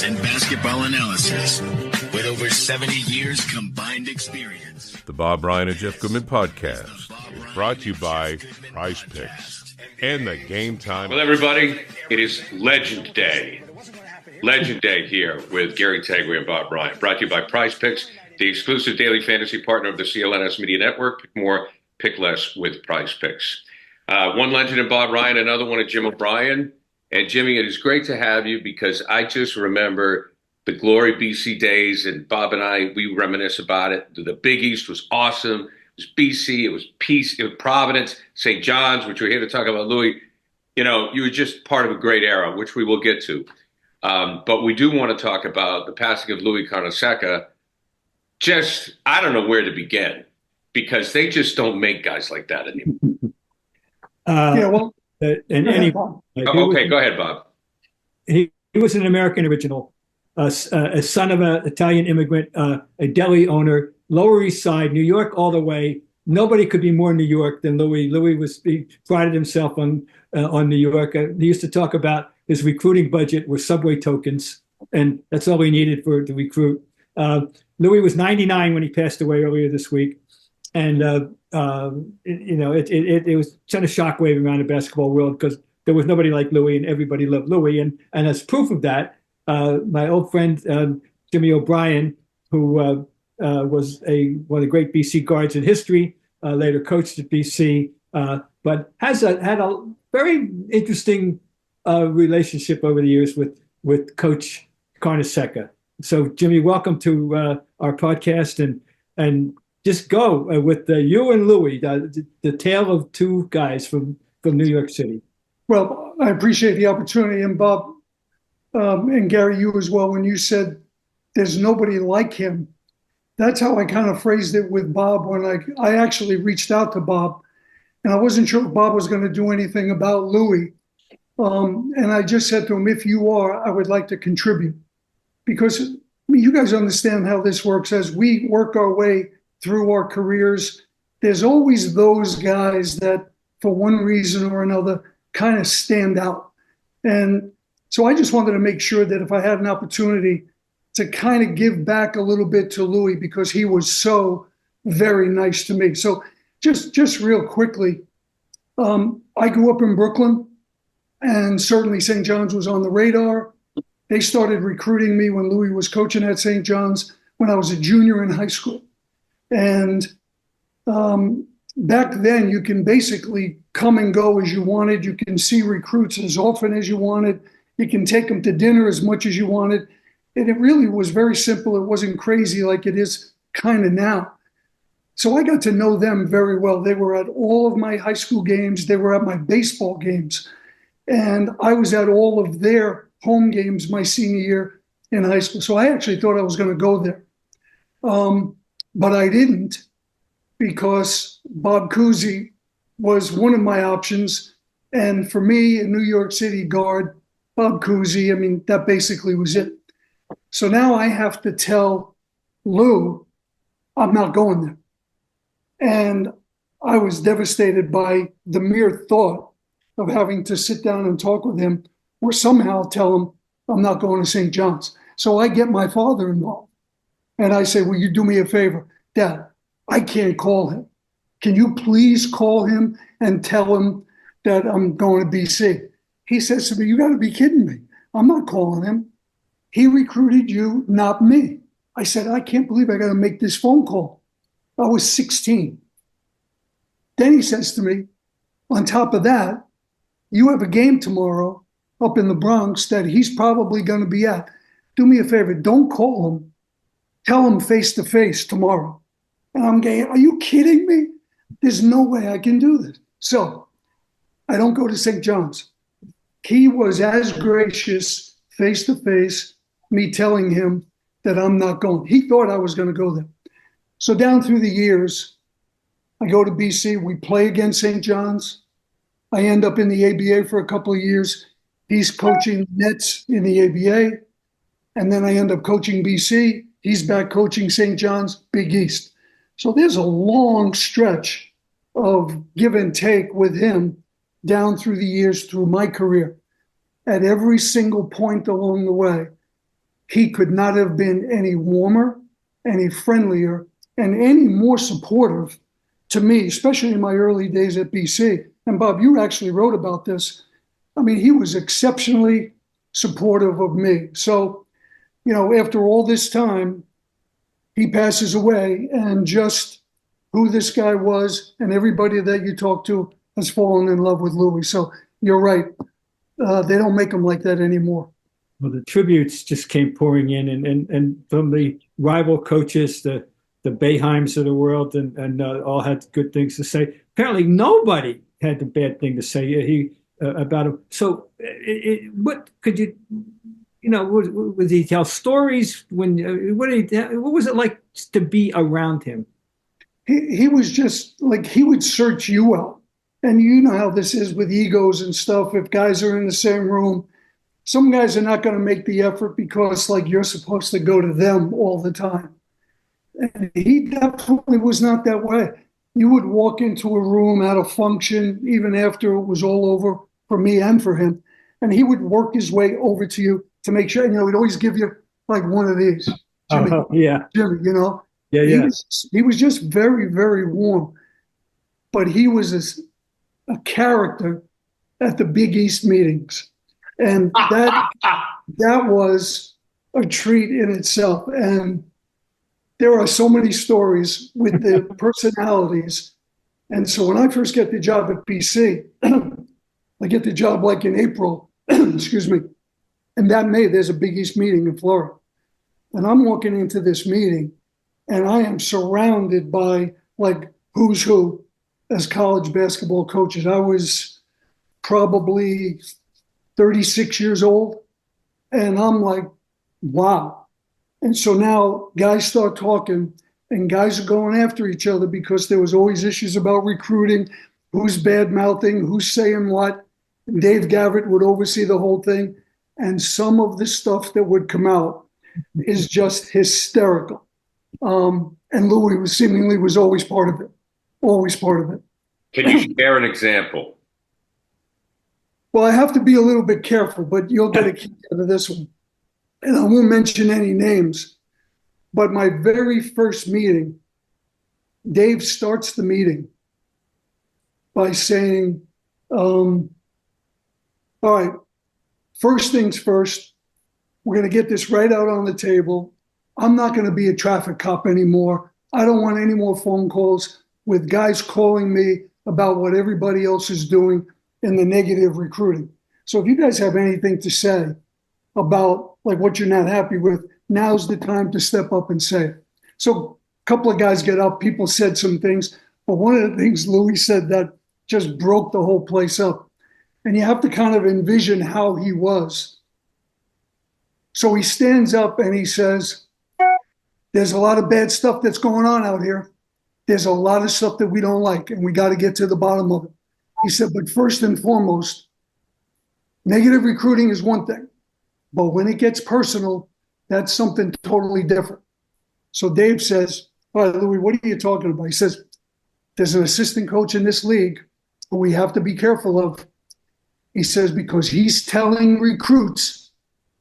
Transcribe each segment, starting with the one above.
and basketball analysis with over 70 years combined experience. The Bob Ryan and Jeff Goodman podcast is brought to you by Prize Picks and the Game Time. Well, everybody, it is Legend Day. Legend Day here with Gary Tegri and Bob Ryan. Brought to you by Prize Picks, the exclusive daily fantasy partner of the CLNS Media Network. Pick more, pick less with Prize Picks. One legend in Bob Ryan, another one of Jim O'Brien. And Jimmy, it is great to have you because I just remember the Glory BC days, and Bob and I, we reminisce about it. The Big East was awesome. It was BC, it was Peace, it was Providence, St. John's, which we're here to talk about. Louis, you know, you were just part of a great era, which we will get to. But we do want to talk about the passing of Louis Carnesecca. Just, I don't know where to begin because they just don't make guys like that anymore. Okay, go ahead, Bob. He was an American original, a son of an Italian immigrant, a deli owner, Lower East Side, New York all the way. Nobody could be more New York than Louis. He prided himself on New York. He used to talk about his recruiting budget were subway tokens, and that's all he needed to recruit. Louis was 99 when he passed away earlier this week, and it was sent a shockwave around the basketball world because there was nobody like Louis, and everybody loved Louis. And as proof of that, my old friend Jimmy O'Brien, who was one of the great BC guards in history, later coached at BC, but had a very interesting relationship over the years with Coach Carnesecca. So, Jimmy, welcome to our podcast, and just go with you and Louis, the tale of two guys from New York City. Well, I appreciate the opportunity, and Bob and Gary, you as well, when you said there's nobody like him. That's how I kind of phrased it with Bob when I actually reached out to Bob, and I wasn't sure if Bob was going to do anything about Louis. And I just said to him, if you are, I would like to contribute. Because you guys understand how this works. As we work our way through our careers, there's always those guys that, for one reason or another, kind of stand out. And so I just wanted to make sure that if I had an opportunity to kind of give back a little bit to Louis, because he was so very nice to me. So just real quickly, I grew up in Brooklyn, and certainly St. John's was on the radar. They started recruiting me when Louis was coaching at St. John's when I was a junior in high school. And back then, you can basically come and go as you wanted. You can see recruits as often as you wanted. You can take them to dinner as much as you wanted. And it really was very simple. It wasn't crazy like it is kind of now. So I got to know them very well. They were at all of my high school games. They were at my baseball games. And I was at all of their home games my senior year in high school. So I actually thought I was going to go there. But I didn't, because Bob Cousy was one of my options. And for me, a New York City guard, Bob Cousy, I mean, that basically was it. So now I have to tell Lou I'm not going there. And I was devastated by the mere thought of having to sit down and talk with him or somehow tell him I'm not going to St. John's. So I get my father involved. And I say, will you do me a favor? Dad, I can't call him. Can you please call him and tell him that I'm going to BC? He says to me, you got to be kidding me. I'm not calling him. He recruited you, not me. I said, I can't believe I got to make this phone call. I was 16. Then he says to me, on top of that, you have a game tomorrow up in the Bronx that he's probably going to be at. Do me a favor, don't call him. Tell him face-to-face tomorrow. And I'm going, are you kidding me? There's no way I can do this. So I don't go to St. John's. He was as gracious face-to-face, me telling him that I'm not going. He thought I was going to go there. So down through the years, I go to BC. We play against St. John's. I end up in the ABA for a couple of years. He's coaching Nets in the ABA. And then I end up coaching BC. He's back coaching St. John's, Big East. So there's a long stretch of give and take with him down through the years, through my career. At every single point along the way, he could not have been any warmer, any friendlier, and any more supportive to me, especially in my early days at BC. And Bob, you actually wrote about this. I mean, he was exceptionally supportive of me. So, after all this time, he passes away, and just who this guy was and everybody that you talk to has fallen in love with Louis. So you're right. They don't make him like that anymore. Well, the tributes just came pouring in, and from the rival coaches, the Boeheims of the world, and all had good things to say. Apparently, nobody had the bad thing to say about him. So, what could you, was he tell stories? What was it like to be around him? He was just like, he would search you out, and you know how this is with egos and stuff. If guys are in the same room, some guys are not going to make the effort because like you're supposed to go to them all the time. And he definitely was not that way. You would walk into a room at a function, even after it was all over for me and for him, and he would work his way over to you to make sure, he'd always give you like one of these. Jimmy, yeah. Jimmy, Yeah. He was just very, very warm, but he was a character at the Big East meetings. And that was a treat in itself. And there are so many stories with the personalities. And so when I first get the job at BC, I get the job like in April, excuse me. And that May, there's a Big East meeting in Florida. And I'm walking into this meeting, and I am surrounded by like who's who as college basketball coaches. I was probably 36 years old, and I'm like, wow. And so now guys start talking, and guys are going after each other because there was always issues about recruiting, who's bad-mouthing, who's saying what. And Dave Gavitt would oversee the whole thing. And some of the stuff that would come out is just hysterical. And Louis was always part of it, always part of it. Can you share an example? Well, I have to be a little bit careful, but you'll get a kick out of this one. And I won't mention any names, but my very first meeting, Dave starts the meeting by saying, all right, first things first, we're going to get this right out on the table. I'm not going to be a traffic cop anymore. I don't want any more phone calls with guys calling me about what everybody else is doing in the negative recruiting. So if you guys have anything to say about like what you're not happy with, now's the time to step up and say it. So a couple of guys get up, people said some things, but one of the things Louis said that just broke the whole place up. And you have to kind of envision how he was. So he stands up and he says, there's a lot of bad stuff that's going on out here. There's a lot of stuff that we don't like, and we got to get to the bottom of it. He said, but first and foremost, negative recruiting is one thing, but when it gets personal, that's something totally different. So Dave says, all right, Louis, what are you talking about? He says, there's an assistant coach in this league who we have to be careful of. He says, because he's telling recruits,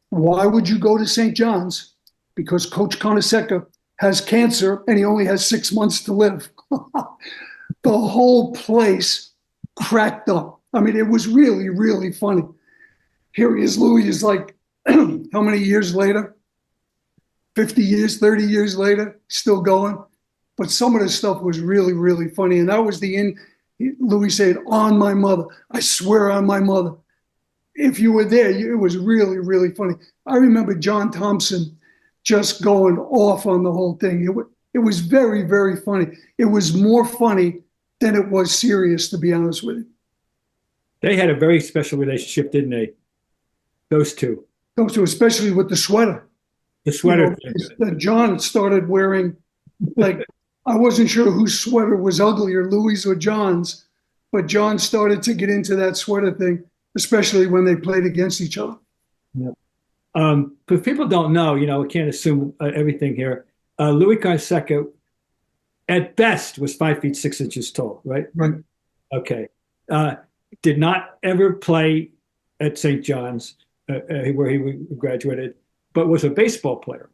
why would you go to St. John's? Because Coach Conaseca has cancer and he only has 6 months to live. The whole place cracked up. I mean, it was really, really funny. Here he is, Louis is like, how many years later? 50 years, 30 years later, still going. But some of the stuff was really, really funny. And that was the end. Louis said, on my mother. I swear on my mother. If you were there, it was really, really funny. I remember John Thompson just going off on the whole thing. It was very, very funny. It was more funny than it was serious, to be honest with you. They had a very special relationship, didn't they? Those two. Those two, especially with the sweater. The sweater. That John started wearing, like, I wasn't sure whose sweater was uglier, Louis or John's, but John started to get into that sweater thing, especially when they played against each other. Yeah. But people don't know, we can't assume everything here. Louis Conaseca, at best, was 5 feet 6 inches tall, right? Right. Okay. Did not ever play at St. John's, where he graduated. but was a baseball player.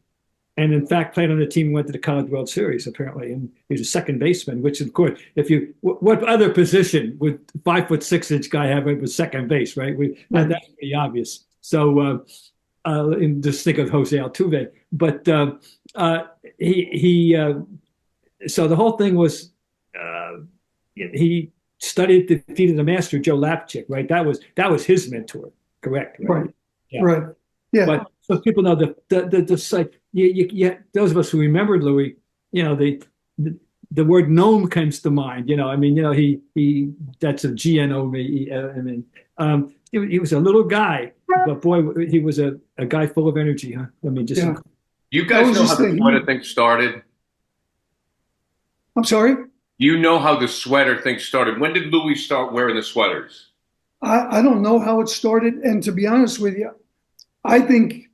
And in fact, played on the team and went to the College World Series, apparently. And he was a second baseman, which, of course, what other position would 5'6" guy have with second base, right? That's pretty obvious. So, and just think of Jose Altuve. But so the whole thing was, he studied the feet of the master, Joe Lapchick, right? That was his mentor, correct? Right. Yeah. Right. Yeah. But so people know the those of us who remember Louis, the word gnome comes to mind. He that's a G-N-O-M-E. He was a little guy, but boy, he was a guy full of energy. Huh? I mean, just You guys know how the sweater thing started? I'm sorry? You know how the sweater thing started. When did Louis start wearing the sweaters? I don't know how it started. And to be honest with you, I think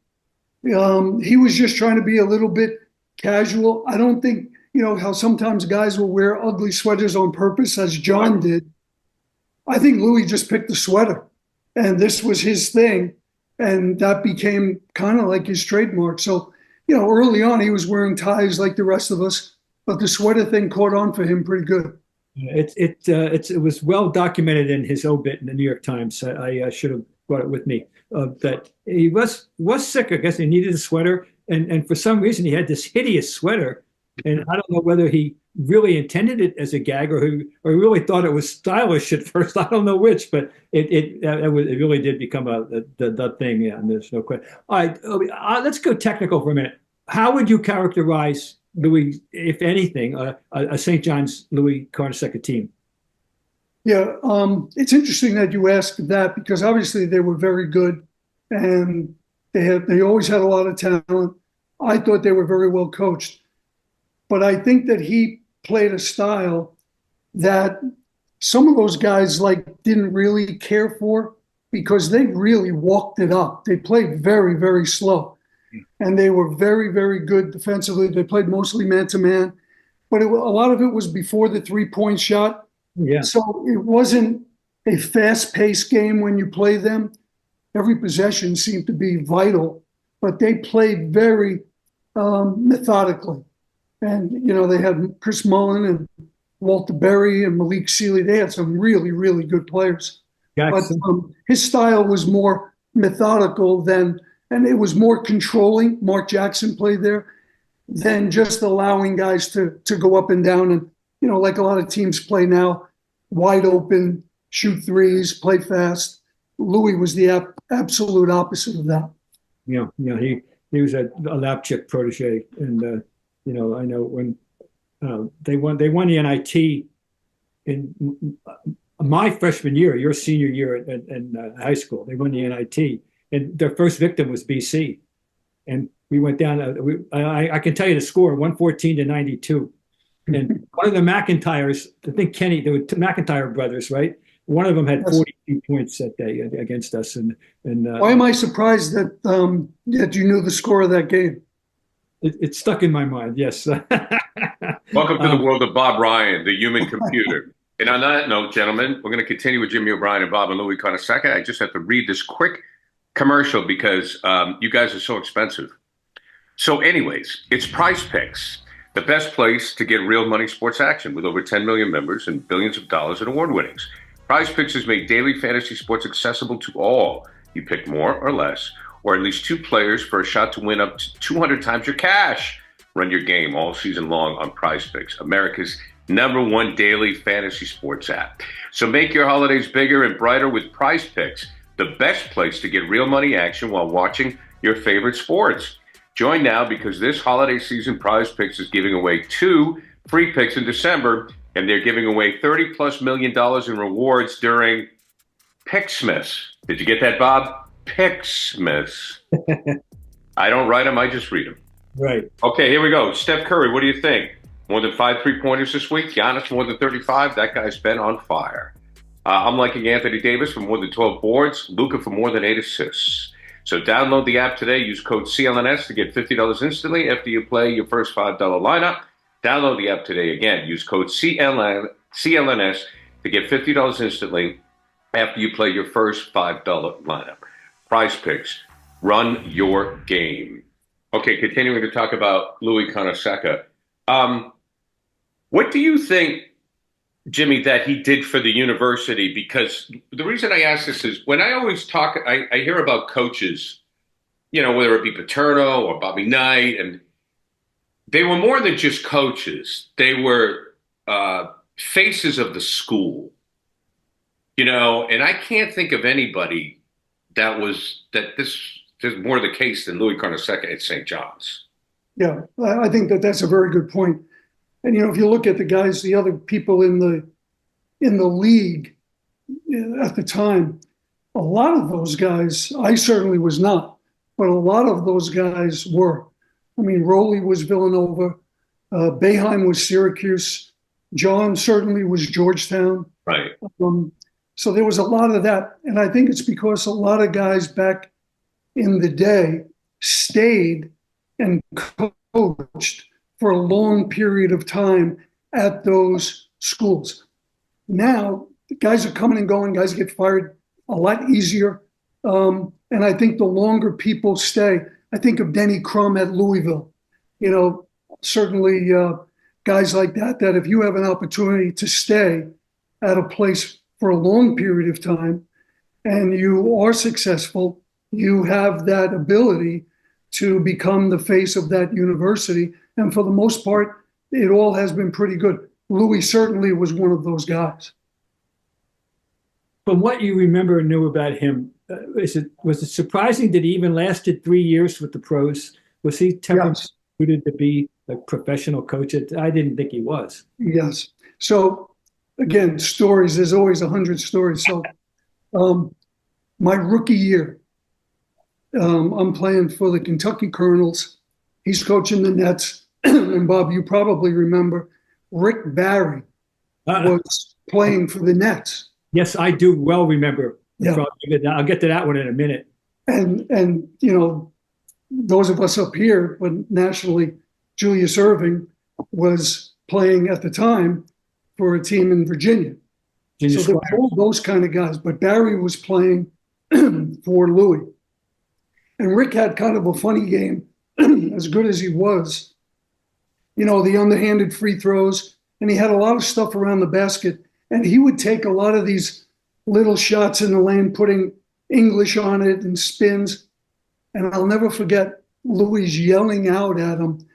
he was just trying to be a little bit casual. I don't think, how sometimes guys will wear ugly sweaters on purpose, as John did. I think Louis just picked the sweater, and this was his thing. And that became kind of like his trademark. So, early on, he was wearing ties like the rest of us, but the sweater thing caught on for him pretty good. It was well documented in his obit in the New York Times. I should have brought it with me. That he was sick. I guess he needed a sweater, and for some reason he had this hideous sweater. And I don't know whether he really intended it as a gag or he really thought it was stylish at first. I don't know which, but it really did become the thing. Yeah, and there's no question. All right, let's go technical for a minute. How would you characterize Louis, if anything, a St. John's Louis Carnesecca team? Yeah, it's interesting that you asked that because obviously they were very good and they always had a lot of talent. I thought they were very well coached. But I think that he played a style that some of those guys didn't really care for because they really walked it up. They played very, very slow. And they were very, very good defensively. They played mostly man-to-man. But a lot of it was before the three-point shot. Yeah. So it wasn't a fast-paced game when you play them. Every possession seemed to be vital. But they played very methodically. And, they had Chris Mullen and Walter Berry and Malik Sealy. They had some really, really good players. Jackson. But his style was more methodical and it was more controlling. Mark Jackson played there than just allowing guys to go up and down. And, like a lot of teams play now, wide open, shoot threes, play fast. Louis was the absolute opposite of that. Yeah, he was a Lapchick protege. And, I know when they won the NIT in my freshman year, your senior year in high school. They won the NIT, and their first victim was BC, and we went down. I can tell you the score: 114-92. And one of the McIntyres, I think Kenny, there were two McIntyre brothers, right? One of them had 42 points that day against us. And why am I surprised that you knew the score of that game? It stuck in my mind, yes. Welcome to the world of Bob Ryan, the human computer. And on that note, gentlemen, we're going to continue with Jimmy O'Brien and Bob and Louis Carnesecca. I just have to read this quick commercial because you guys are so expensive. So anyways, it's Price Picks, the best place to get real money sports action with over 10 million members and billions of dollars in award winnings. Price Picks has made daily fantasy sports accessible to all. You pick more or less, or at least two players for a shot to win up to 200 times your cash. Run your game all season long on Prize Picks, America's #1 daily fantasy sports app. So make your holidays bigger and brighter with Prize Picks, the best place to get real money action while watching your favorite sports. Join now because this holiday season, Prize Picks is giving away 2 free picks in December, and they're giving away $30+ million in rewards during Picksmiths. Did you get that, Bob? Picksmiths. I don't write them, I just read them. Right. Okay, here we go. Steph Curry, what do you think? More than 5 3-pointers this week? Giannis more than 35? That guy's been on fire. I'm liking Anthony Davis for more than 12 boards. Luka for more than 8 assists. So download the app today. Use code CLNS to get $50 instantly after you play your first $5 lineup. Download the app today. Again, use code CLNS to get $50 instantly after you play your first $5 lineup. Prize Picks, Run your game. Okay, continuing to talk about Louis Conaseca. What do you think, Jimmy, that he did for the university? Because the reason I ask this is when I always talk, I hear about coaches, whether it be Paterno or Bobby Knight, and they were more than just coaches. They were faces of the school, and I can't think of anybody this is more the case than Louis Carnesecca at St. John's. Yeah, I think that's a very good point. And if you look at the other people in the league at the time, a lot of those guys, I certainly was not, but a lot of those guys were. I mean, Rowley was Villanova, Boeheim was Syracuse, John certainly was Georgetown. Right. So there was a lot of that, and I think it's because a lot of guys back in the day stayed and coached for a long period of time at those schools. Now, guys are coming and going, guys get fired a lot easier. And I think the longer people stay, I think of Denny Crum at Louisville, certainly guys like that if you have an opportunity to stay at a place for a long period of time and you are successful, you have that ability to become the face of that university. And for the most part, it all has been pretty good. Louis certainly was one of those guys. From what you remember and knew about him, was it surprising that he even lasted 3 years with the pros? Was he suited to be a professional coach? I didn't think he was. Yes. So again, stories. There's always 100 stories. So my rookie year, I'm playing for the Kentucky Colonels. He's coaching the Nets. And Bob, you probably remember Rick Barry was playing for the Nets. Yes, I do well remember. Yeah. I'll get to that one in a minute. And those of us up here, but nationally, Julius Erving was playing at the time for a team in Virginia. So there were all those kind of guys. But Barry was playing for Louis. And Rick had kind of a funny game, as good as he was. The underhanded free throws, and he had a lot of stuff around the basket. And he would take a lot of these little shots in the lane, putting English on it and spins. And I'll never forget Louis yelling out at him,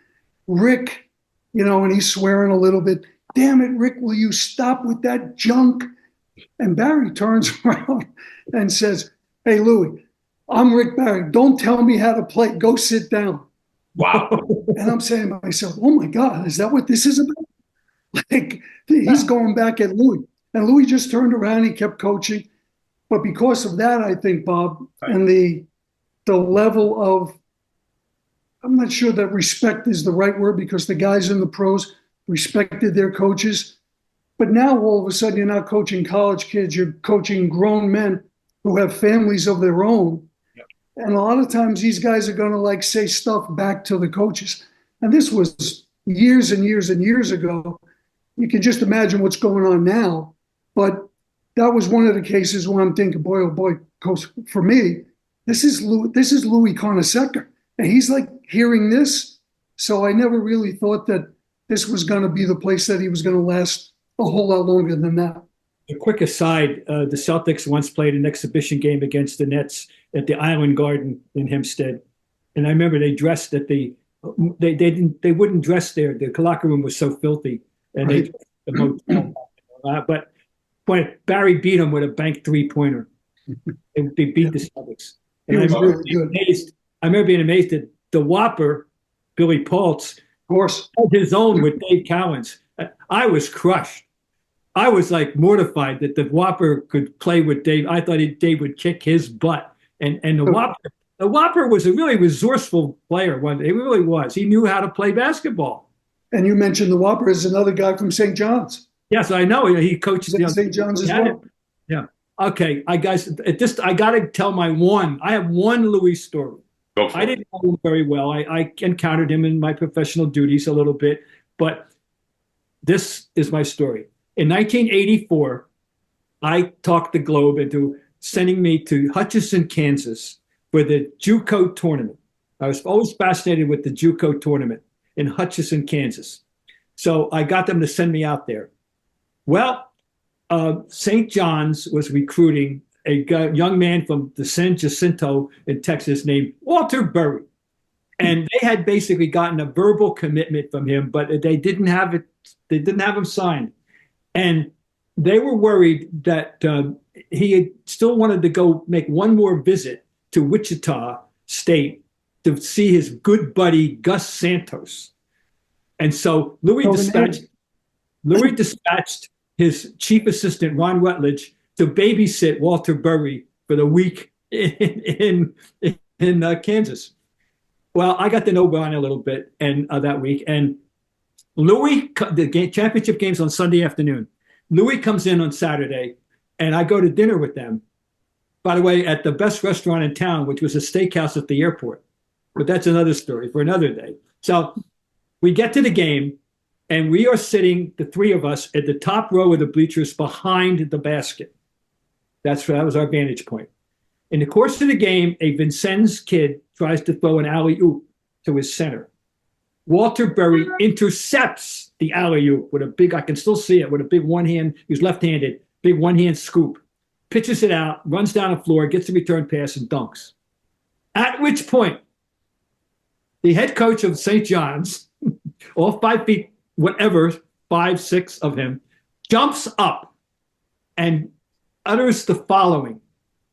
Rick, and he's swearing a little bit, damn it, Rick, will you stop with that junk? And Barry turns around and says, hey, Louis, I'm Rick Barry. Don't tell me how to play. Go sit down. Wow. And I'm saying to myself, oh, my God, is that what this is about? Like, he's going back at Louis. And Louis just turned around. He kept coaching. But because of that, I think, Bob, and the level of, I'm not sure that respect is the right word, because the guys in the pros respected their coaches. But now all of a sudden you're not coaching college kids. You're coaching grown men who have families of their own. Yep. And a lot of times these guys are going to say stuff back to the coaches. And this was years and years and years ago. You can just imagine what's going on now. But that was one of the cases where I'm thinking, boy, oh boy, coach, for me, this is Louis Conaseca. And he's hearing this. So I never really thought that this was going to be the place that he was going to last a whole lot longer than that. A quick aside, the Celtics once played an exhibition game against the Nets at the Island Garden in Hempstead. And I remember they dressed at they wouldn't dress there. The locker room was so filthy. And right. They the hotel. But Barry beat them with a bank three-pointer. They beat the Celtics. And I remember being amazed that the Whopper, Billy Paltz, of course, had his own with Dave Cowens. I was crushed. I was mortified that the Whopper could play with Dave. I thought Dave would kick his butt. And the Whopper was a really resourceful player. He really was. He knew how to play basketball. And you mentioned the Whopper is another guy from St. John's. Yes, I know. He coaches St. John's as well. Yeah. Okay, I got to tell my one. I have one Louis story. I didn't know him very well. I encountered him in my professional duties a little bit, but this is my story. In 1984, I talked the Globe into sending me to Hutchinson, Kansas for the JUCO tournament. I was always fascinated with the JUCO tournament in Hutchinson, Kansas. So I got them to send me out there. Well, St. John's was recruiting a young man from the San Jacinto in Texas named Walter Berry. And they had basically gotten a verbal commitment from him, but they didn't have it. They didn't have him signed. And they were worried that he had still wanted to go make one more visit to Wichita State to see his good buddy, Gus Santos. And so Louis dispatched his chief assistant, Ron Rutledge, to babysit Walter Berry for the week in Kansas. Well, I got to know Ron a little bit that week. And Louis, the championship game's on Sunday afternoon. Louis comes in on Saturday, and I go to dinner with them, by the way, at the best restaurant in town, which was a steakhouse at the airport. But that's another story for another day. So we get to the game, and we are sitting, the three of us, at the top row of the bleachers behind the basket. That was our vantage point. In the course of the game, a Vincennes kid tries to throw an alley-oop to his center. Walter Berry intercepts the alley-oop with a big, I can still see it, with a big one hand, he was left-handed, big one-hand scoop, pitches it out, runs down the floor, gets the return pass, and dunks. At which point, the head coach of St. John's, all 5 feet, whatever, 5, 6 of him, jumps up and utters the following: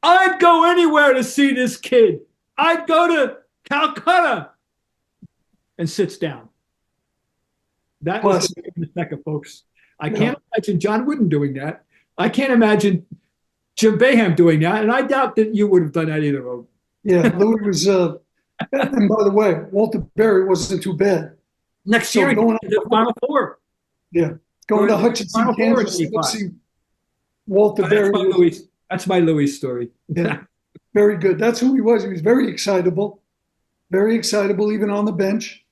"I'd go anywhere to see this kid. I'd go to Calcutta," and sits down. That was in the second, folks. I can't imagine John Wooden doing that. I can't imagine Jim Boeheim doing that, and I doubt that you would have done that either. Yeah, Louis was. And by the way, Walter Berry wasn't too bad. Next year, going to the Final Four. Yeah, going to Hutchinson, Kansas. Let's see Walter Berry. That's my Louis story. Yeah, very good. That's who he was. He was very excitable, even on the bench.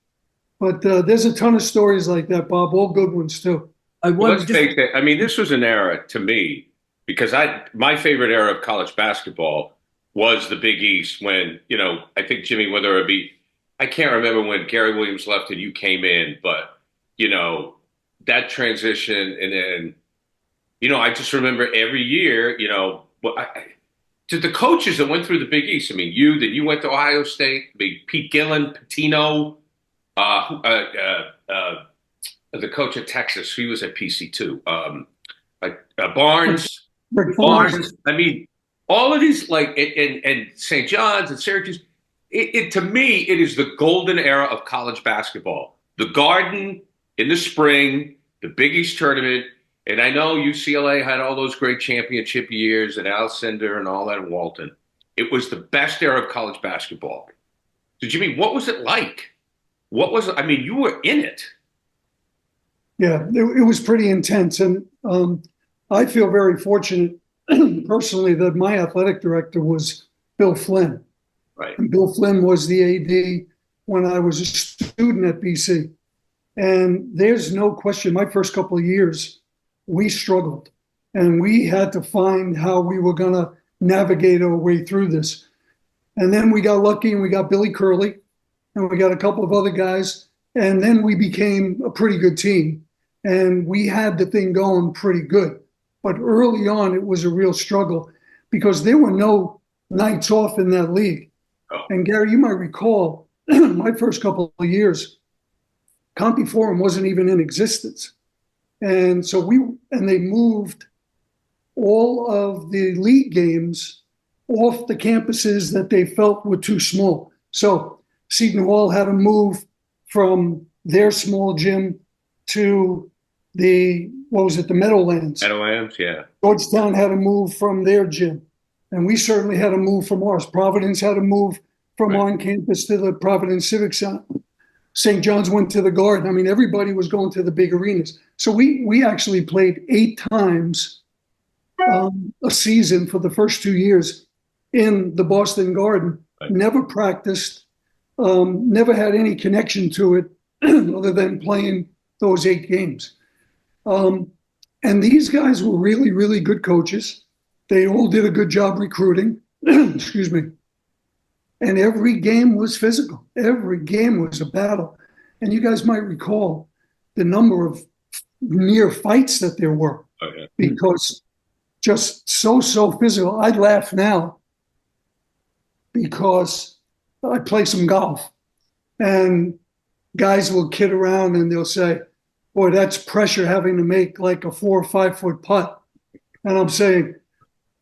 But there's a ton of stories like that, Bob. All good ones too. Let's face it. I mean, this was an era to me because my favorite era of college basketball was the Big East when, I think, Jimmy, whether it be, I can't remember when Gary Williams left and you came in, but, that transition. And then, I just remember every year, to the coaches that went through the Big East. I mean, you went to Ohio State, Pete Gillen, Pitino, the coach at Texas, he was at PC too. Barnes. I mean, all of these, and St. John's and Syracuse, to me, it is the golden era of college basketball. The Garden in the spring, the Big East tournament, and I know UCLA had all those great championship years and Alcindor and all that in Walton. It was the best era of college basketball. So, Jimmy, what was it like? You were in it. Yeah, it was pretty intense. And I feel very fortunate personally that my athletic director was Bill Flynn. Right. And Bill Flynn was the AD when I was a student at BC. And there's no question, my first couple of years, we struggled. And we had to find how we were going to navigate our way through this. And then we got lucky and we got Billy Curley. And we got a couple of other guys. And then we became a pretty good team. And we had the thing going pretty good. But early on, it was a real struggle because there were no nights off in that league. Oh. And Gary, you might recall, my first couple of years, Compy Forum wasn't even in existence. And so they moved all of the league games off the campuses that they felt were too small. So Seton Hall had to move from their small gym to the Meadowlands. Meadowlands, yeah. Georgetown had to move from their gym. And we certainly had to move from ours. Providence had to move from on campus to the Providence Civic Center. St. John's went to the Garden. I mean, everybody was going to the big arenas. So we actually played 8 times a season for the first 2 years in the Boston Garden. Right. Never practiced, never had any connection to it other than playing those 8 games. And these guys were really, really good coaches. They all did a good job recruiting. Excuse me. And every game was physical. Every game was a battle. And you guys might recall the number of near fights that there were because just so physical. I laugh now because I play some golf and guys will kid around and they'll say, boy, that's pressure having to make like a 4 or 5 foot putt. And I'm saying,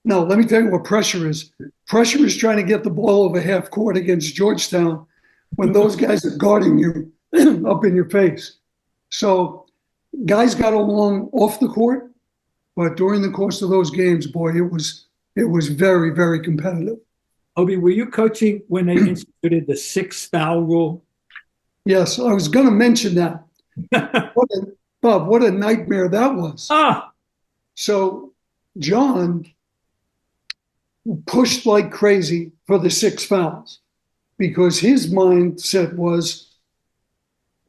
no, let me tell you what pressure is. Pressure is trying to get the ball over half court against Georgetown when those guys are guarding you up in your face. So guys got along off the court, but during the course of those games, boy, it was very, very competitive. Obi, were you coaching when they instituted the 6 foul rule? Yes, I was going to mention that. Bob, what a nightmare that was. So John pushed like crazy for the 6 fouls because his mindset was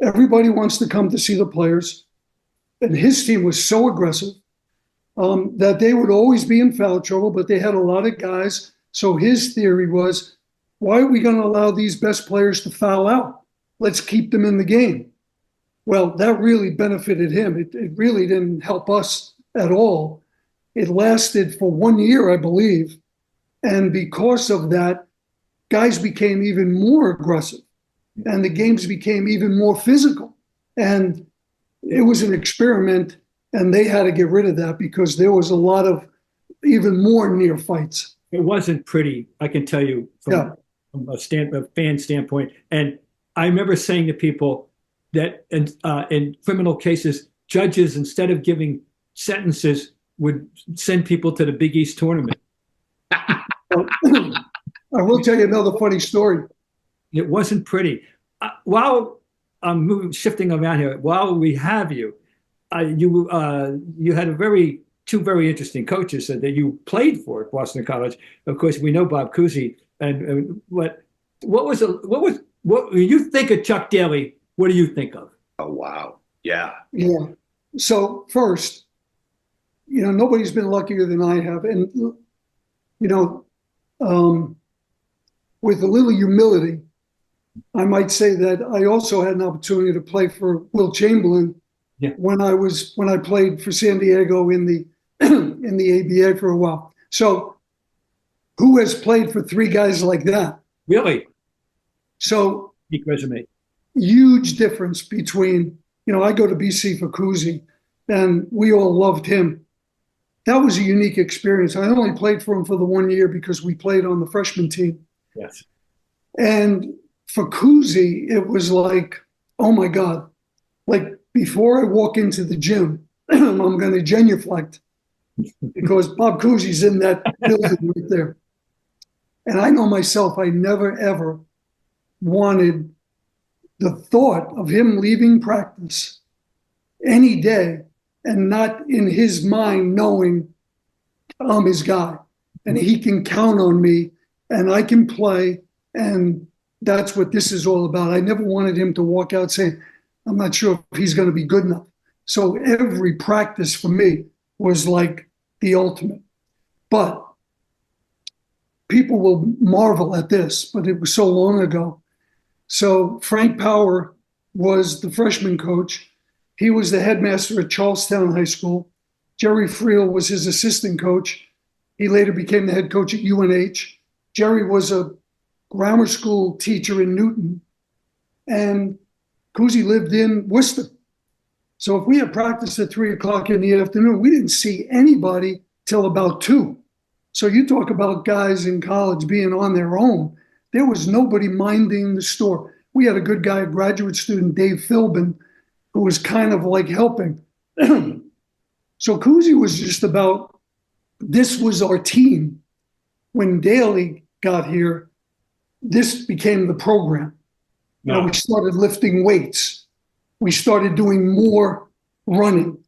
everybody wants to come to see the players. And his team was so aggressive that they would always be in foul trouble, but they had a lot of guys. So his theory was, why are we going to allow these best players to foul out? Let's keep them in the game. Well, that really benefited him. It really didn't help us at all. It lasted for 1 year, I believe. And because of that, guys became even more aggressive and the games became even more physical. And it was an experiment, and they had to get rid of that because there was a lot of even more near fights. It wasn't pretty, I can tell you, from a fan standpoint. And I remember saying to people that in criminal cases, judges, instead of giving sentences, would send people to the Big East tournament. I will tell you another funny story. It wasn't pretty. While I'm shifting around here, while we have you, you had two very interesting coaches that you played for at Boston College. Of course, we know Bob Cousy. And what when you think of Chuck Daly, what do you think of? Oh, wow. Yeah. Yeah. So first, nobody's been luckier than I have. And, with a little humility, I might say that I also had an opportunity to play for Will Chamberlain when I played for San Diego in the in the ABA for a while. So who has played for 3 guys like that? Really? So big resume. Huge difference between, I go to BC for Cousy, and we all loved him. That was a unique experience. I only played for him for the 1 year because we played on the freshman team. Yes. And for Cousy, it was like, oh my God, like before I walk into the gym, I'm going to genuflect because Bob Cousy's in that building right there. And I know myself, I never, ever wanted the thought of him leaving practice any day and not in his mind knowing I'm his guy and he can count on me and I can play. And that's what this is all about. I never wanted him to walk out saying, I'm not sure if he's going to be good enough. So every practice for me was like the ultimate. But people will marvel at this, but it was so long ago. So Frank Power was the freshman coach. He was the headmaster at Charlestown High School. Jerry Friel was his assistant coach. He later became the head coach at UNH. Jerry was a grammar school teacher in Newton. And Cousy lived in Worcester. So if we had practice at 3 o'clock in the afternoon, we didn't see anybody till about 2. So you talk about guys in college being on their own. There was nobody minding the store. We had a good guy, a graduate student, Dave Philbin, who was kind of like helping. So Cousy was just about, this was our team. When Daly got here, this became the program. No. We started lifting weights. We started doing more running.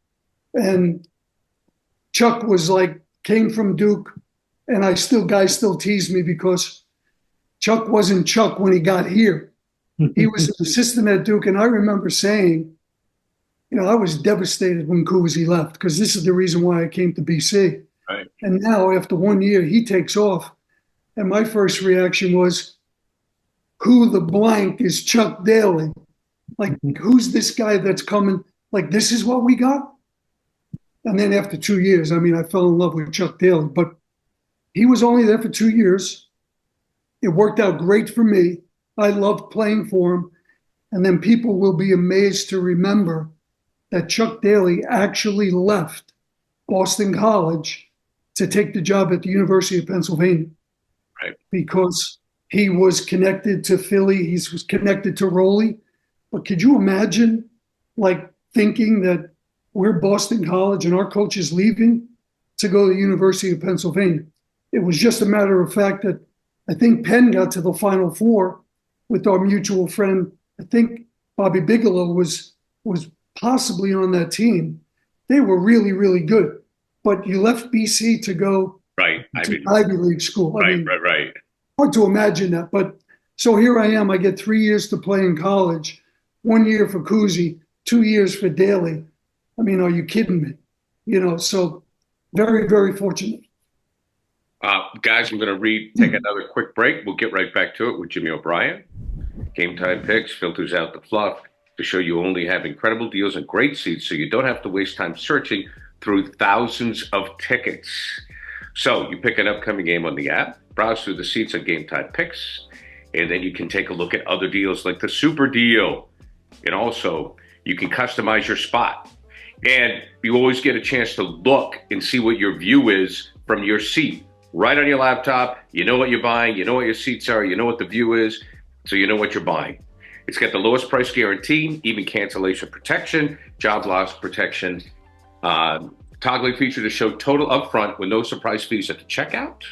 And Chuck was like, came from Duke, and guys still tease me because Chuck wasn't Chuck when he got here. He was an assistant at Duke, and I remember saying, I was devastated when Cousy left because this is the reason why I came to BC. Right. And now after 1 year, he takes off. And my first reaction was, who the blank is Chuck Daly. Like, who's this guy that's coming? Like, this is what we got? And then after 2 years, I mean, I fell in love with Chuck Daly, but he was only there for 2 years. It worked out great for me. I loved playing for him. And then people will be amazed to remember that Chuck Daly actually left Boston College to take the job at the University of Pennsylvania. Right. Because he was connected to Philly, he was connected to Rowley. But could you imagine, like, thinking that we're Boston College and our coach is leaving to go to the University of Pennsylvania? It was just a matter of fact that I think Penn got to the Final Four with our mutual friend. I think Bobby Bigelow was possibly on that team. They were really, really good. But you left BC to go to Ivy League school. Right. Hard to imagine that. But so here I am. I get 3 years to play in college, 1 year for Cousy, 2 years for Daly. I mean, are you kidding me? You know, so very, very fortunate. Guys, I'm going to take another quick break. We'll get right back to it with Jimmy O'Brien. Game Time Picks filters out the fluff to show you only have incredible deals and great seats so you don't have to waste time searching through thousands of tickets. So you pick an upcoming game on the app, browse through the seats on Game Time Picks, and then you can take a look at other deals like the Super Deal. And also, you can customize your spot. And you always get a chance to look and see what your view is from your seat. Right on your laptop, you know what you're buying, you know what your seats are, you know what the view is, so you know what you're buying. It's got the lowest price guarantee, even cancellation protection, job loss protection, toggling feature to show total upfront with no surprise fees at the checkout.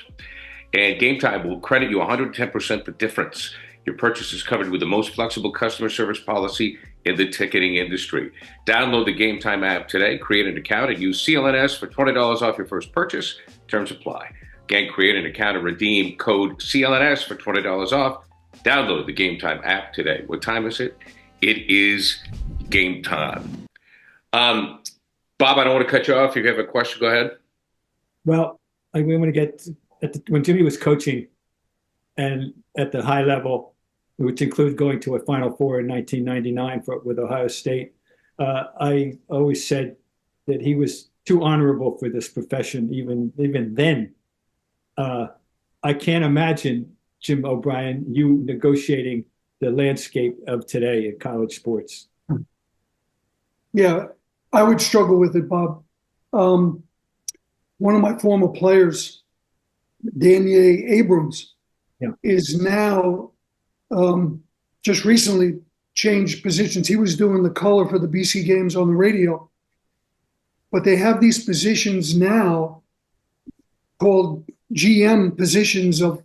And Game Time will credit you 110% the difference. Your purchase is covered with the most flexible customer service policy in the ticketing industry. Download the Game Time app today, create an account, and use CLNS for $20 off your first purchase. Terms apply. Again, create an account and redeem code CLNS for $20 off. Download the Game Time app today. What time is it? It is game time. Bob, I don't want to cut you off. If you have a question, go ahead. Well, I want to get when Jimmy was coaching and at the high level, which includes going to a Final Four in 1999 with Ohio State. I always said that he was too honorable for this profession, even then. I can't imagine, Jim O'Brien, you negotiating the landscape of today in college sports. Yeah, I would struggle with it, Bob. One of my former players, Danier Abrams, is now just recently changed positions. He was doing the color for the BC games on the radio. But they have these positions now called GM positions of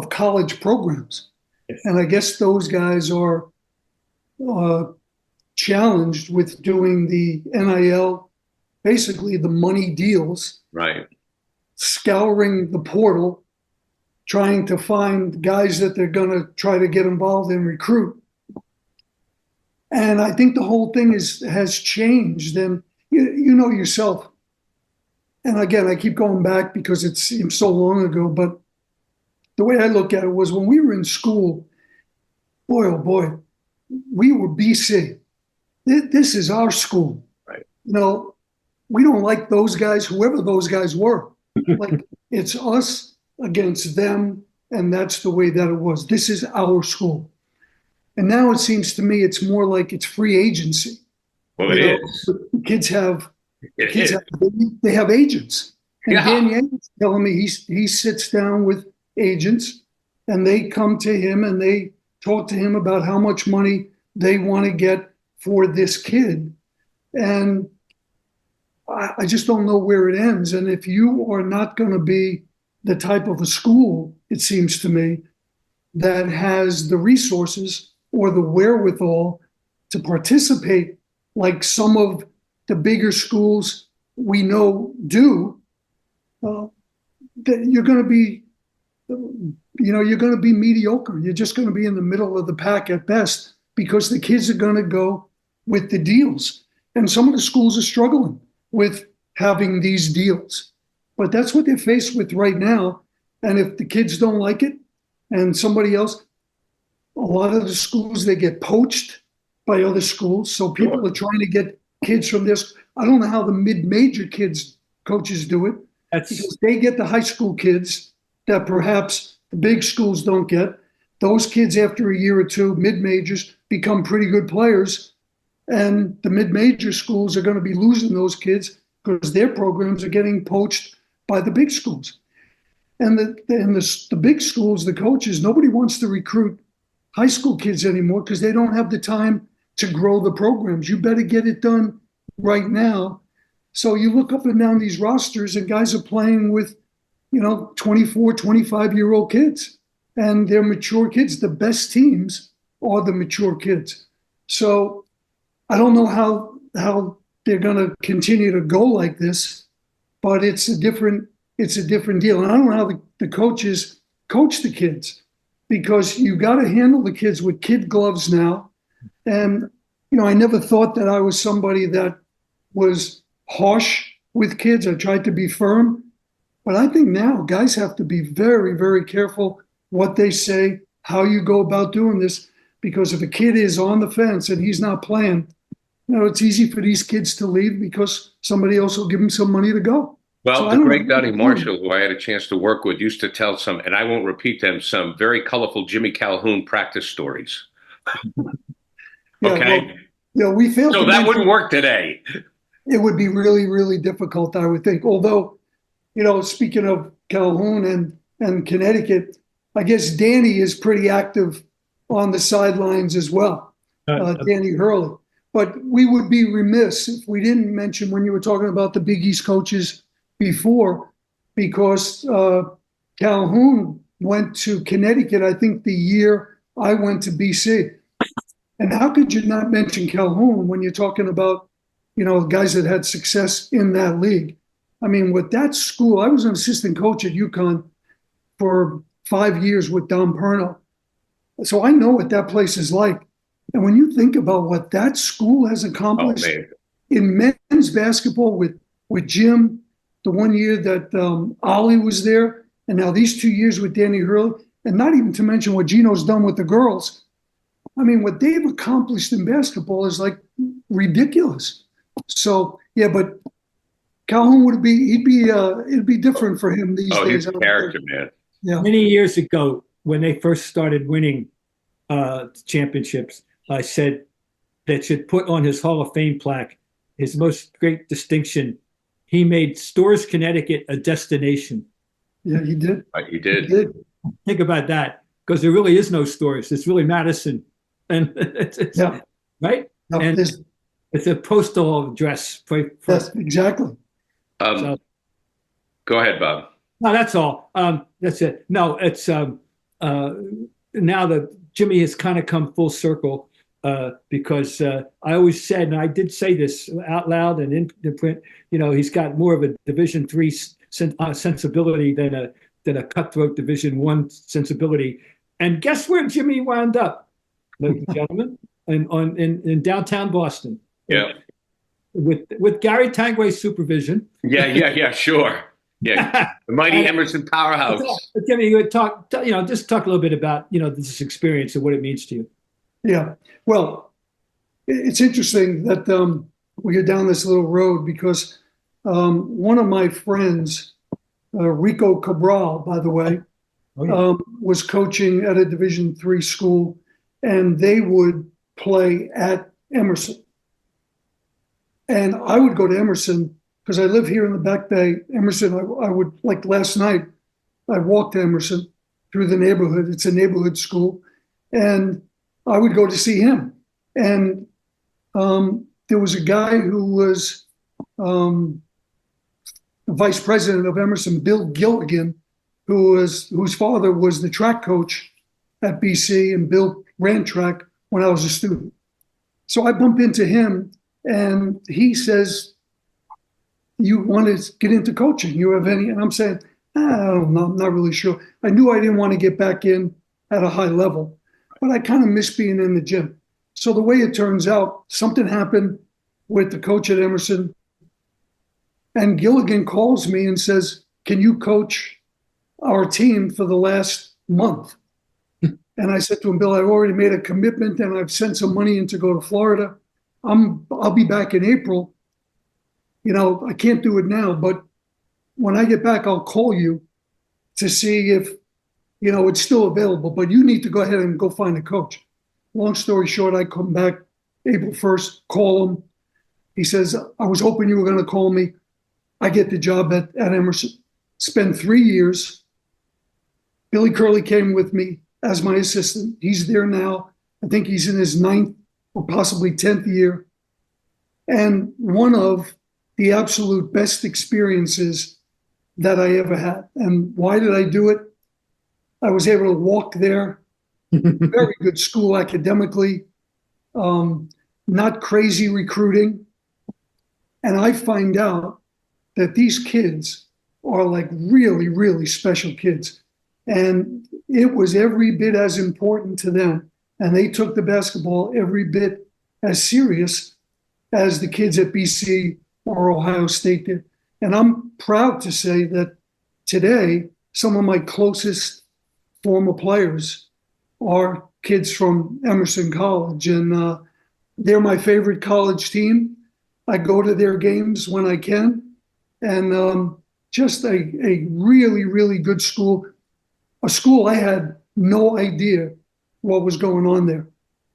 college programs. Yes. And I guess those guys are challenged with doing the NIL, basically the money deals. Right. Scouring the portal, trying to find guys that they're going to try to get involved and recruit. And I think the whole thing has changed. And you know yourself, and again, I keep going back because it seems so long ago, but the way I look at it was when we were in school, boy, oh boy, we were BC. This is our school. Right. You know, we don't like those guys, whoever those guys were. Like, it's us against them, and that's the way that it was. This is our school. And now it seems to me it's more like it's free agency. Well, it is. Kids have they have agents. And Dan Yankee's telling me he sits down with agents and they come to him and they talk to him about how much money they want to get for this kid. And I just don't know where it ends. And if you are not going to be the type of a school, it seems to me, that has the resources or the wherewithal to participate like some of the bigger schools we know do, that you're going to be, you're going to be mediocre. You're just going to be in the middle of the pack at best because the kids are going to go with the deals. And some of the schools are struggling with having these deals. But that's what they're faced with right now. And if the kids don't like it and somebody else, A lot of the schools, they get poached by other schools. So people are trying to get kids from this. I don't know how the mid-major kids coaches do it. Because they get the high school kids that perhaps the big schools don't get. Those kids, after a year or two, mid-majors, become pretty good players. And the mid-major schools are going to be losing those kids because their programs are getting poached by the big schools. And the big schools, the coaches, nobody wants to recruit high school kids anymore because they don't have the time to grow the programs. You better get it done right now. So you look up and down these rosters and guys are playing with, 24, 25-year-old kids. And they're mature kids. The best teams are the mature kids. So I don't know how they're going to continue to go like this, but it's a different deal. And I don't know how the coaches coach the kids, because you got to handle the kids with kid gloves now. And, I never thought that I was somebody that was harsh with kids. I tried to be firm. But I think now guys have to be very, very careful what they say, how you go about doing this, because if a kid is on the fence and he's not playing, it's easy for these kids to leave because somebody else will give them some money to go. Well, the great Donnie Marshall, who I had a chance to work with, used to tell some, and I won't repeat them, some very colorful Jimmy Calhoun practice stories. Okay. Well, we failed. So that wouldn't work today. It would be really, really difficult, I would think. Although, speaking of Calhoun and Connecticut, I guess Danny is pretty active on the sidelines as well, Danny Hurley. But we would be remiss if we didn't mention, when you were talking about the Big East coaches before, because Calhoun went to Connecticut, I think the year I went to BC. And how could you not mention Calhoun when you're talking about, guys that had success in that league? I mean, with that school, I was an assistant coach at UConn for 5 years with Don Perno. So I know what that place is like. And when you think about what that school has accomplished in men's basketball with Jim, the 1 year that Ollie was there, and now these 2 years with Danny Hurley, and not even to mention what Gino's done with the girls. I mean, what they've accomplished in basketball is like ridiculous. So, yeah, but Calhoun it'd be different for him these days. He's a character, man. Yeah. Many years ago, when they first started winning championships, I said that should put on his Hall of Fame plaque his most great distinction. He made Storrs, Connecticut a destination. Yeah, he did. He did. Think about that, because there really is no Storrs. It's really Madison. And it's right? No, and it's a postal address. Yes, exactly. Go ahead, Bob. No, that's all. That's it. No, it's now that Jimmy has kind of come full circle, because I always said, and I did say this out loud and in the print, he's got more of a Division III sensibility than a cutthroat Division I sensibility. And guess where Jimmy wound up, ladies and gentlemen? In downtown Boston. Yeah. With Gary Tangway's supervision. Yeah, sure. Yeah, the mighty Emerson powerhouse. Jimmy, you talk a little bit about this experience and what it means to you. Yeah, well, it's interesting that we go down this little road because one of my friends, Rico Cabral, by the way, was coaching at a Division III school, and they would play at Emerson. And I would go to Emerson because I live here in the Back Bay. Emerson, I would, like last night, I walked to Emerson through the neighborhood. It's a neighborhood school. And I would go to see him. And there was a guy who was the vice president of Emerson, Bill Gilligan, whose father was the track coach at BC, and Bill ran track when I was a student. So I bump into him, and he says, "You want to get into coaching? You have any?" And I'm saying, I don't know, I'm not really sure. I knew I didn't want to get back in at a high level, but I kind of miss being in the gym. So the way it turns out, something happened with the coach at Emerson, and Gilligan calls me and says, "Can you coach our team for the last month?" And I said to him, Bill, I've already made a commitment and I've sent some money in to go to Florida. I'll be back in April. I can't do it now, but when I get back, I'll call you to see if, it's still available, but you need to go ahead and go find a coach. Long story short, I come back April 1st, call him. He says, I was hoping you were going to call me. I get the job at Emerson. Spend 3 years. Billy Curley came with me as my assistant. He's there now. I think he's in his 9th or possibly 10th year. And one of the absolute best experiences that I ever had. And why did I do it? I was able to walk there. Very good school academically. Not crazy recruiting. And I find out that these kids are like really, really special kids. And it was every bit as important to them. And they took the basketball every bit as serious as the kids at BC or Ohio State did. And I'm proud to say that today, some of my closest former players are kids from Emerson College. And they're my favorite college team. I go to their games when I can. And just a really, really good school. A school I had no idea what was going on there.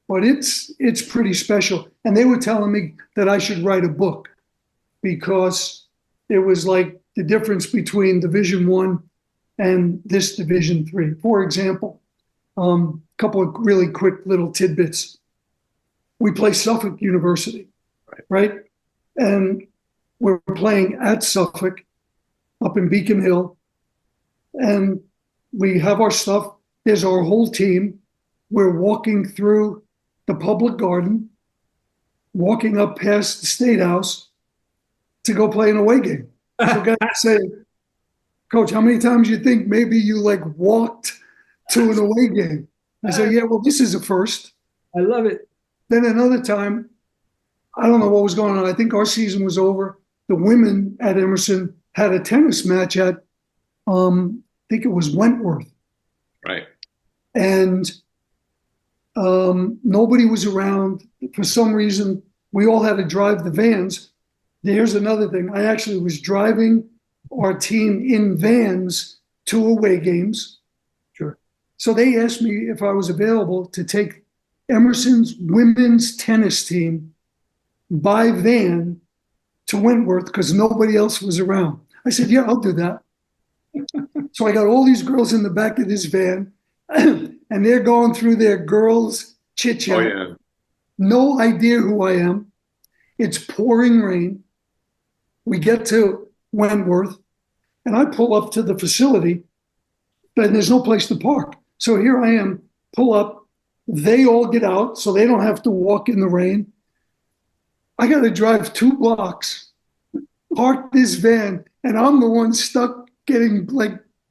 But it's pretty special. And they were telling me that I should write a book because it was like the difference between Division I and this Division III. For example, a couple of really quick little tidbits. We play Suffolk University, right? And we're playing at Suffolk up in Beacon Hill. And we have our stuff. There's our whole team. We're walking through the public garden, walking up past the State House to go play an away game. So guys say, Coach, how many times you think maybe you walked to an away game? I say, yeah, well, this is a first. I love it. Then another time, I don't know what was going on. I think our season was over. The women at Emerson had a tennis match at, I think it was Wentworth. Right. And nobody was around. For some reason, we all had to drive the vans. Here's another thing. I actually was driving our team in vans to away games. Sure. So they asked me if I was available to take Emerson's women's tennis team by van to Wentworth because nobody else was around. I said, yeah, I'll do that. So I got all these girls in the back of this van and they're going through their girls' chit-chat. Oh, yeah. No idea who I am. It's pouring rain. We get to Wentworth and I pull up to the facility and there's no place to park. So here I am, pull up. They all get out so they don't have to walk in the rain. I got to drive 2 blocks, park this van, and I'm the one stuck getting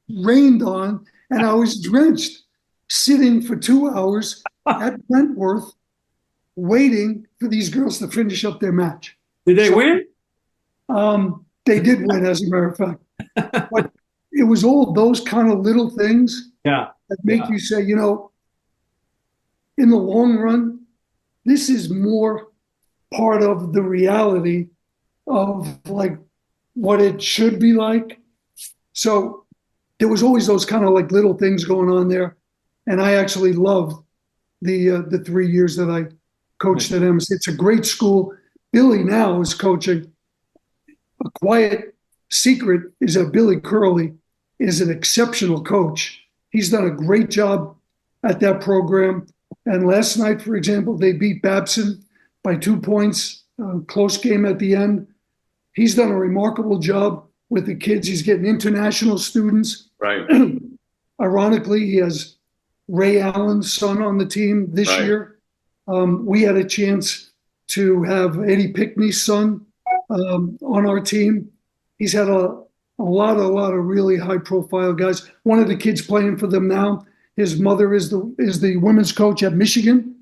rained on, and I was drenched, sitting for 2 hours at Wentworth, waiting for these girls to finish up their match. Did they win? They did win, as a matter of fact. But it was all those kind of little things that make you say, in the long run, this is more part of the reality of what it should be like. So there was always those kind of little things going on there. And I actually loved the 3 years that I coached at Emerson. It's a great school. Billy now is coaching. A quiet secret is that Billy Curley is an exceptional coach. He's done a great job at that program. And last night, for example, they beat Babson by 2 points, close game at the end. He's done a remarkable job with the kids. He's getting international students. Right. Ironically, he has Ray Allen's son on the team this year. We had a chance to have Eddie Pickney's son on our team. He's had a lot of really high-profile guys. One of the kids playing for them now, his mother is the women's coach at Michigan.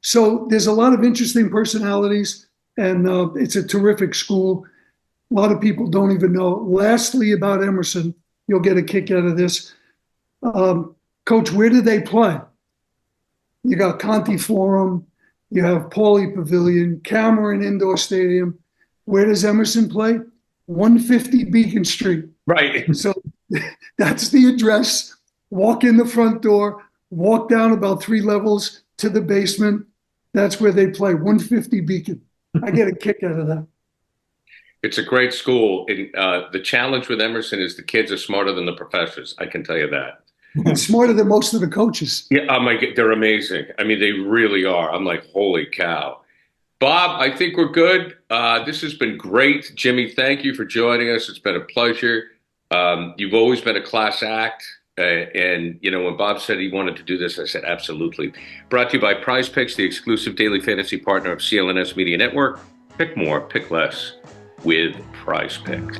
So there's a lot of interesting personalities, and it's a terrific school. A lot of people don't even know. Lastly, about Emerson, you'll get a kick out of this. Coach, where do they play? You got Conti Forum, you have Pauley Pavilion, Cameron Indoor Stadium. Where does Emerson play? 150 Beacon Street. Right. So that's the address. Walk in the front door, walk down about 3 levels to the basement. That's where they play, 150 Beacon. I get a kick out of that. It's a great school. The challenge with Emerson is the kids are smarter than the professors. I can tell you that. And smarter than most of the coaches. Yeah, they're amazing. I mean, they really are. I'm like, holy cow. Bob, I think we're good. This has been great. Jimmy, thank you for joining us. It's been a pleasure. You've always been a class act. And, you know, when Bob said he wanted to do this, I said, absolutely. Brought to you by Prize Picks, the exclusive daily fantasy partner of CLNS Media Network. Pick more, pick less with Prize Picks.